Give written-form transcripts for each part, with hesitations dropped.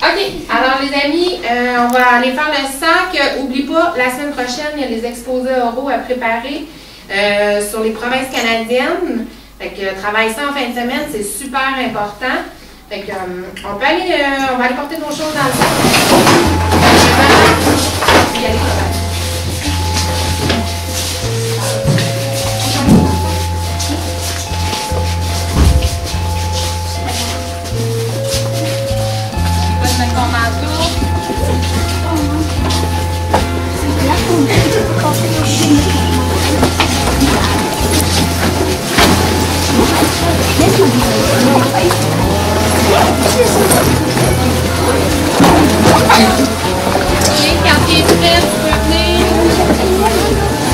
OK, alors les amis, on va aller faire le sac. Oublie pas, la semaine prochaine, il y a les exposés oraux à préparer sur les provinces canadiennes. Fait que travaille ça en fin de semaine, c'est super important. Fait que on va aller porter nos choses dans le sac. Y aller. Quand tu es prêt, tu peux venir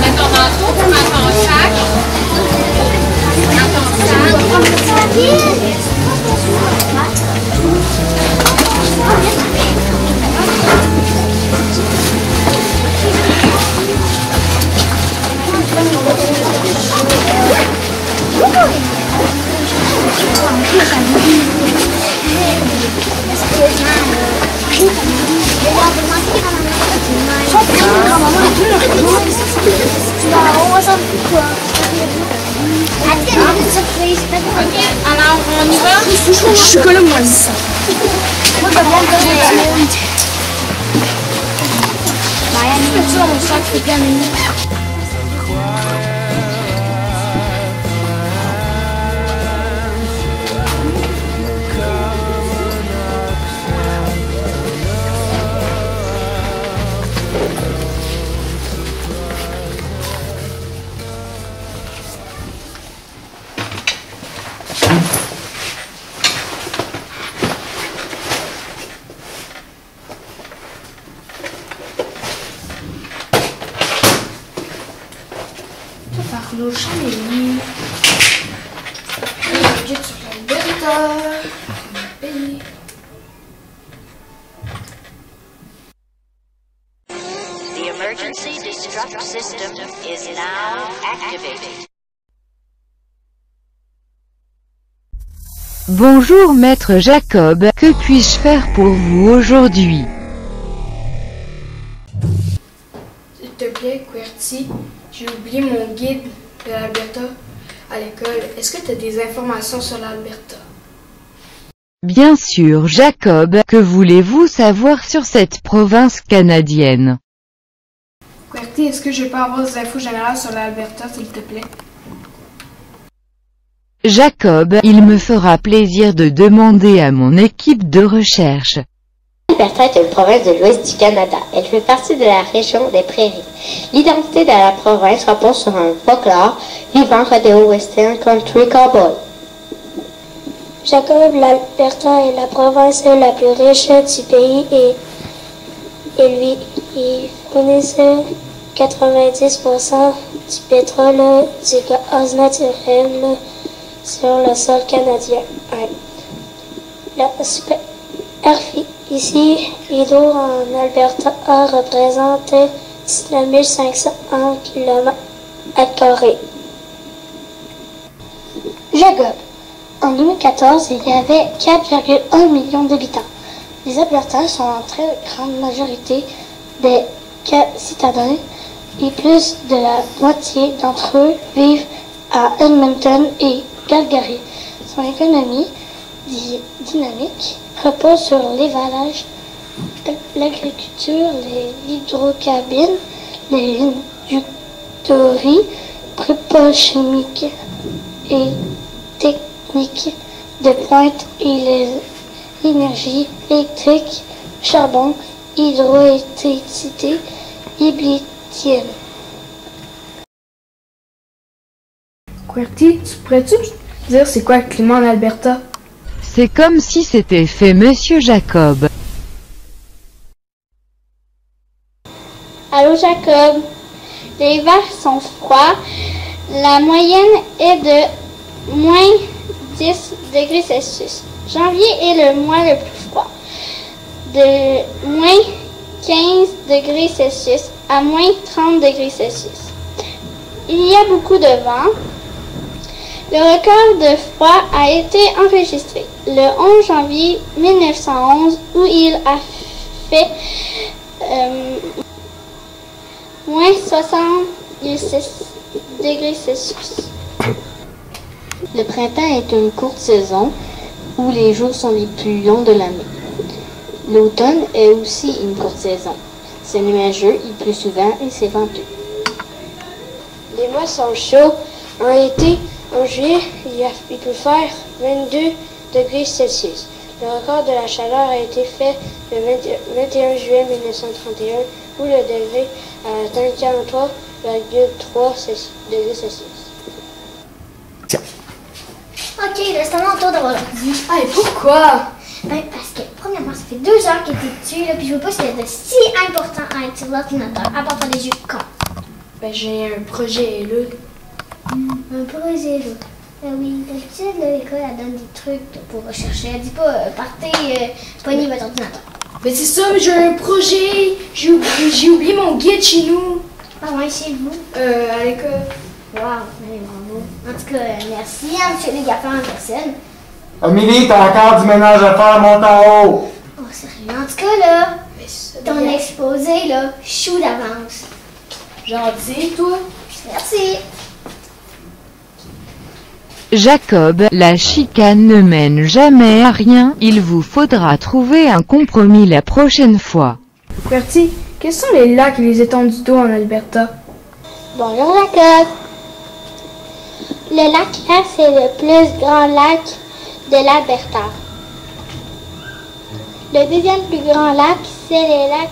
mettre ton manteau, tu mets ton sac. Dans ton sac. Ok, alors on y va? Chocolat moisi. Moi, je viens de tu dans mon sac, c'est bien mignon. Parlo Chamélie. The emergency destruct system is now activated. Bonjour maître Jacob, que puis-je faire pour vous aujourd'hui? S'il te plaît, QWERTY, j'ai oublié mon guide de l'Alberta à l'école. Est-ce que tu as des informations sur l'Alberta? Bien sûr Jacob, que voulez-vous savoir sur cette province canadienne? QWERTY, est-ce que je peux avoir des infos générales sur l'Alberta, s'il te plaît? Jacob, il me fera plaisir de demander à mon équipe de recherche. L'Alberta est une province de l'ouest du Canada. Elle fait partie de la région des Prairies. L'identité de la province repose sur un folklore vivant rodéo western country cowboy. Jacob, l'Alberta est la province la plus riche du pays et lui fournit 90% du pétrole du gaz naturel sur le sol canadien. La superficie d'eau en Alberta représente 19 500 km². Jacob. En 2014, il y avait 4,1 millions d'habitants. Les Albertains sont en très grande majorité des citadins et plus de la moitié d'entre eux vivent à Edmonton et Calgary. Son économie dynamique repose sur l'élevage, l'agriculture, les hydrocarbures, les industries pétrochimiques et techniques de pointe et l'énergie électrique, charbon, hydroélectricité et lithium. QWERTY, pourrais-tu dire c'est quoi le climat en Alberta? C'est comme si c'était fait monsieur Jacob. Allô Jacob, les hivers sont froids. La moyenne est de moins 10 degrés Celsius. Janvier est le mois le plus froid, de moins 15 degrés Celsius à moins 30 degrés Celsius. Il y a beaucoup de vent. Le record de froid a été enregistré le 11 janvier 1911 où il a fait moins 66 degrés Celsius. Le printemps est une courte saison où les jours sont les plus longs de l'année. L'automne est aussi une courte saison. C'est nuageux, il pleut souvent et c'est venteux. Les mois sont chauds. En été, en juillet, il peut faire 22 degrés Celsius. Le record de la chaleur a été fait le 21 juillet 1931 où le degré a atteint 43,3 degrés Celsius. Ok, là, c'est à mon tour d'avoir l'ordi. Ah, et pourquoi? Ben, parce que, premièrement, ça fait 2 heures qu'il était dessus, là, puis je veux pas ce qu'il y a de si important à être sur l'ordinateur, à part faire des jeux de con. Ben, j'ai un projet, là. Un projet, là. Ben oui, d'habitude, là, l'école, elle donne des trucs là, pour rechercher. Elle dit pas, partez, poignez votre ordinateur. Ben, c'est ça, mais j'ai un projet. J'ai oublié mon guide chez nous. Ah ouais, chez vous? À l'école. Wow, ben, bravo. En tout cas, merci, hein, monsieur les gaffeurs en personne. Amélie, t'as encore du ménage à faire, monte en haut. Oh, sérieux, en tout cas, là, ton exposé, là, chou d'avance. Gentil, toi. Merci. Jacob, la chicane ne mène jamais à rien, il vous faudra trouver un compromis la prochaine fois. Bertie, quels sont les lacs et les étendues d'eau en Alberta? Bonjour Jacob. Le lac Craig, c'est le plus grand lac de l'Alberta. Le deuxième plus grand lac, c'est le lac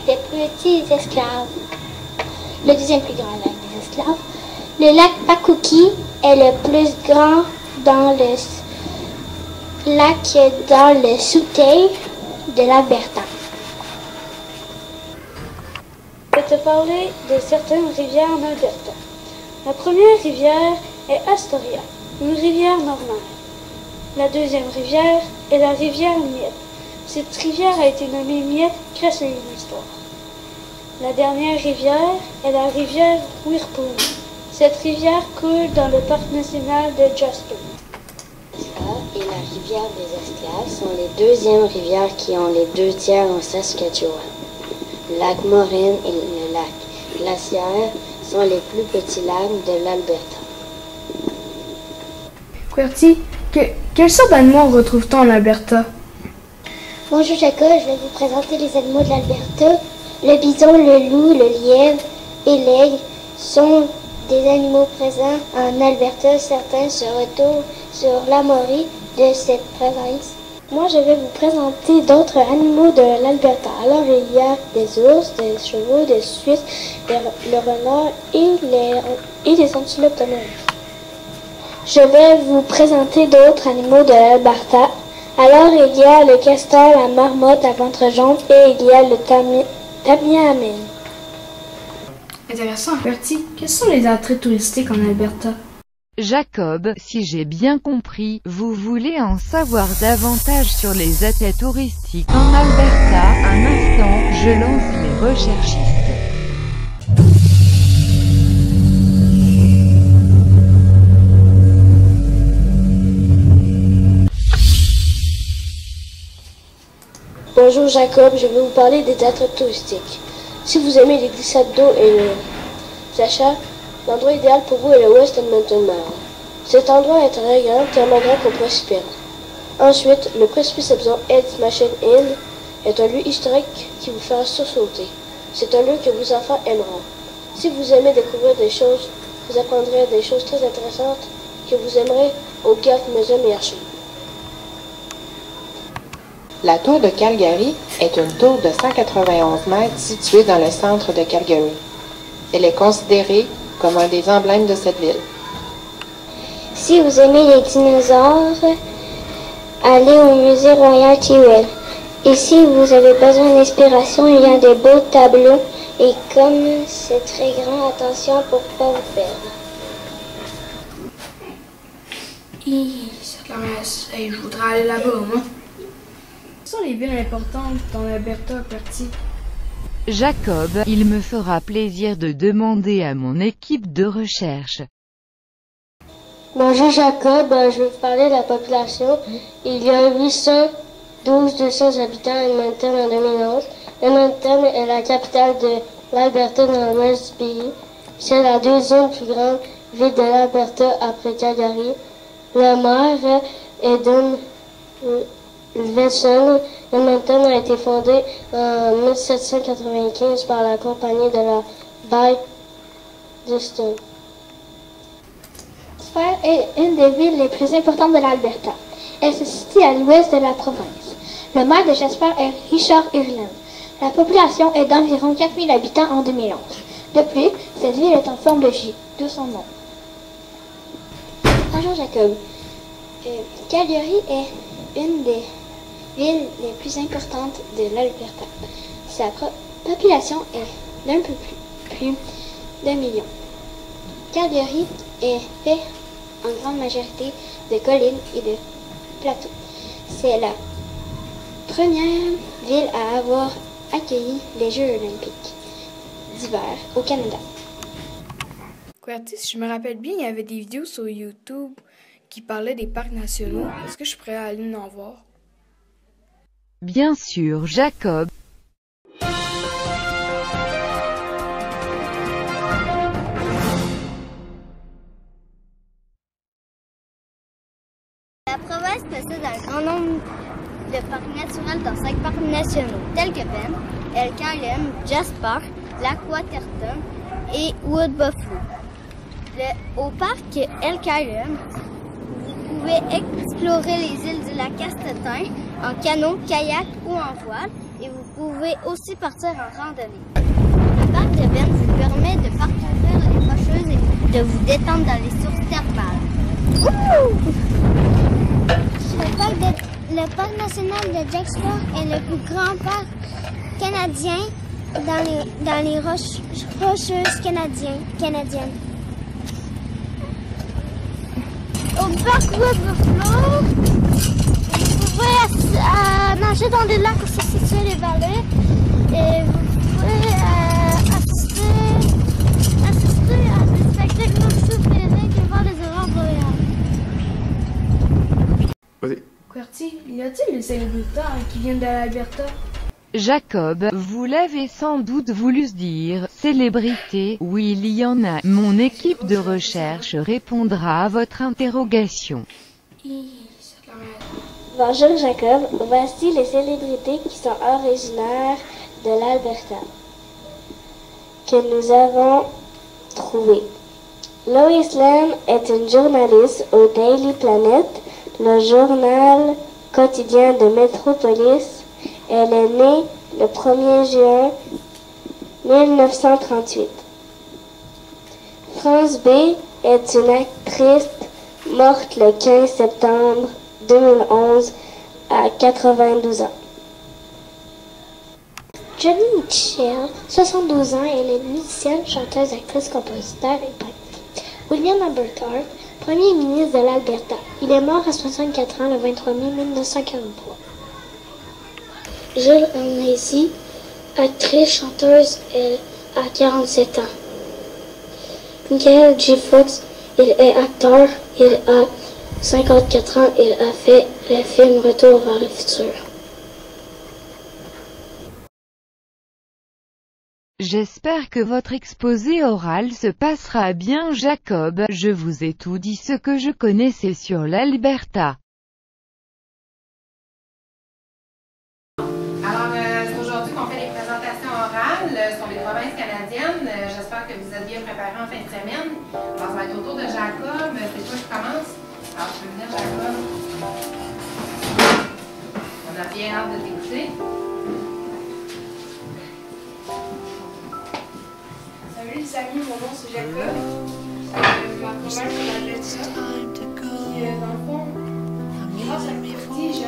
des petits esclaves. Le deuxième plus grand lac des esclaves. Le lac Pakuki est le plus grand dans le lac dans le sous-terre de l'Alberta. Je vais te parler de certaines rivières en Alberta. La première rivière est Astoria, une rivière normale. La deuxième rivière est la rivière Miette. Cette rivière a été nommée Miette grâce à une histoire. La dernière rivière est la rivière Whirlpool. Cette rivière coule dans le parc national de Jasper. Et la rivière des esclaves sont les deuxièmes rivières qui ont les 2 tiers en Saskatchewan. Le lac Morin et le lac Glaciaire sont les plus petits lacs de l'Alberta. Bertie, quelle sorte d'animaux retrouve-t-on en Alberta? Bonjour Jacob, je vais vous présenter les animaux de l'Alberta. Le bison, le loup, le lièvre et l'aigle sont des animaux présents en Alberta. Certains se retrouvent sur l'Amory de cette province. Moi, je vais vous présenter d'autres animaux de l'Alberta. Alors, il y a des ours, des chevaux, des suisses, le renard et des antilopes de mer. Je vais vous présenter d'autres animaux de l'Alberta. Alors, il y a le castor, la marmotte à ventre jaune et il y a le tamiamen. Intéressant. Bertie, quels sont les attraits touristiques en Alberta? Jacob, si j'ai bien compris, vous voulez en savoir davantage sur les attraits touristiques en Alberta. Un instant, je lance les recherchistes. Bonjour Jacob, je vais vous parler des attraits touristiques. Si vous aimez les glissades d'eau et les achats, l'endroit idéal pour vous est le West Edmonton Mall. Cet endroit est très grand, tellement grand qu'on pourrait s'y perdre. Ensuite, le précipice Ed's Machine Inn est un lieu historique qui vous fera sursauter. C'est un lieu que vos enfants aimeront. Si vous aimez découvrir des choses, vous apprendrez des choses très intéressantes que vous aimerez au Galt Museum et Archives. La tour de Calgary est une tour de 191 mètres située dans le centre de Calgary. Elle est considérée comme un des emblèmes de cette ville. Si vous aimez les dinosaures, allez au musée Royal Tyrrell. Et si vous avez besoin d'inspiration, il y a des beaux tableaux. Et comme c'est très grand, attention pour ne pas vous perdre. Je voudrais aller là-bas, moi. Quelles sont les villes importantes dans l'Alberta, Bertie? Jacob, il me fera plaisir de demander à mon équipe de recherche. Bonjour Jacob, je vais vous parler de la population. Il y a 812 200 habitants à Edmonton en 2011. Edmonton est la capitale de l'Alberta dans l'ouest du pays. C'est la deuxième plus grande ville de l'Alberta après Calgary. Le maire est Don Vessel. Edmonton a été fondé en 1795 par la compagnie de la baie d'Houston. Jasper est une des villes les plus importantes de l'Alberta. Elle se situe à l'ouest de la province. Le maire de Jasper est Richard Ireland. La population est d'environ 4000 habitants en 2011. De plus, cette ville est en forme de J, d'où son nom. Bonjour Jacob. Calgary est une des villes les plus importantes de l'Alberta. Sa population est d'un peu plus d'1 million. Calgary est fait en grande majorité de collines et de plateaux. C'est la première ville à avoir accueilli les Jeux olympiques d'hiver au Canada. QWERTY, si je me rappelle bien, il y avait des vidéos sur YouTube qui parlaient des parcs nationaux. Est-ce que je pourrais aller en voir? Bien sûr, Jacob. La province possède un grand nombre de parcs naturels dans 5 parcs nationaux, tels que Banff, Elk Island, Jasper, Lac Waterton et Wood Buffalo. Au parc Elk Island, vous pouvez explorer les îles du lac Castetin en canot, kayak ou en voile, et vous pouvez aussi partir en randonnée. Le parc de Banff vous permet de parcourir les rocheuses et de vous détendre dans les sources thermales. Le parc national de Jasper est le plus grand parc canadien dans les rocheuses canadiennes. Au parc Wood Buffalo, vous pouvez nager dans des lacs où se situent les vallées et vous pouvez assister à des spectacles nocturnes féeriques et voir les aurores boréales. Vas-y. QWERTY, y a-t-il des célébrités qui viennent de l'Alberta? Jacob, vous l'avez sans doute voulu se dire, célébrité, oui il y en a. Mon équipe de recherche répondra à votre interrogation. Bonjour Jacob, voici les célébrités qui sont originaires de l'Alberta, que nous avons trouvées. Lois Lane est une journaliste au Daily Planet, le journal quotidien de Metropolis. Elle est née le 1er juin 1938. France B est une actrice morte le 15 septembre 2011 à 92 ans. Johnny Mitchell, 72 ans, elle est musicienne, chanteuse, actrice, compositeur et peintre. William Alberta, premier ministre de l'Alberta. Il est mort à 64 ans le 23 mai 1943. Jill Macy, actrice, chanteuse, elle a 47 ans. Michael J. Fox, il est acteur, il a 54 ans, il a fait le film Retour vers le futur. J'espère que votre exposé oral se passera bien Jacob, je vous ai tout dit ce que je connaissais sur l'Alberta. Alors, c'est aujourd'hui qu'on fait les présentations orales sur les provinces canadiennes. J'espère que vous êtes bien préparés en fin de semaine. Alors, ça va être au tour de Jacob. C'est toi qui commence. Alors, tu peux venir, Jacob. On a bien hâte de t'écouter. Salut les amis, mon nom c'est Jacob. Ma province c'est l'Alberta. Puis dans le fond, grâce à QWERTY, j'ai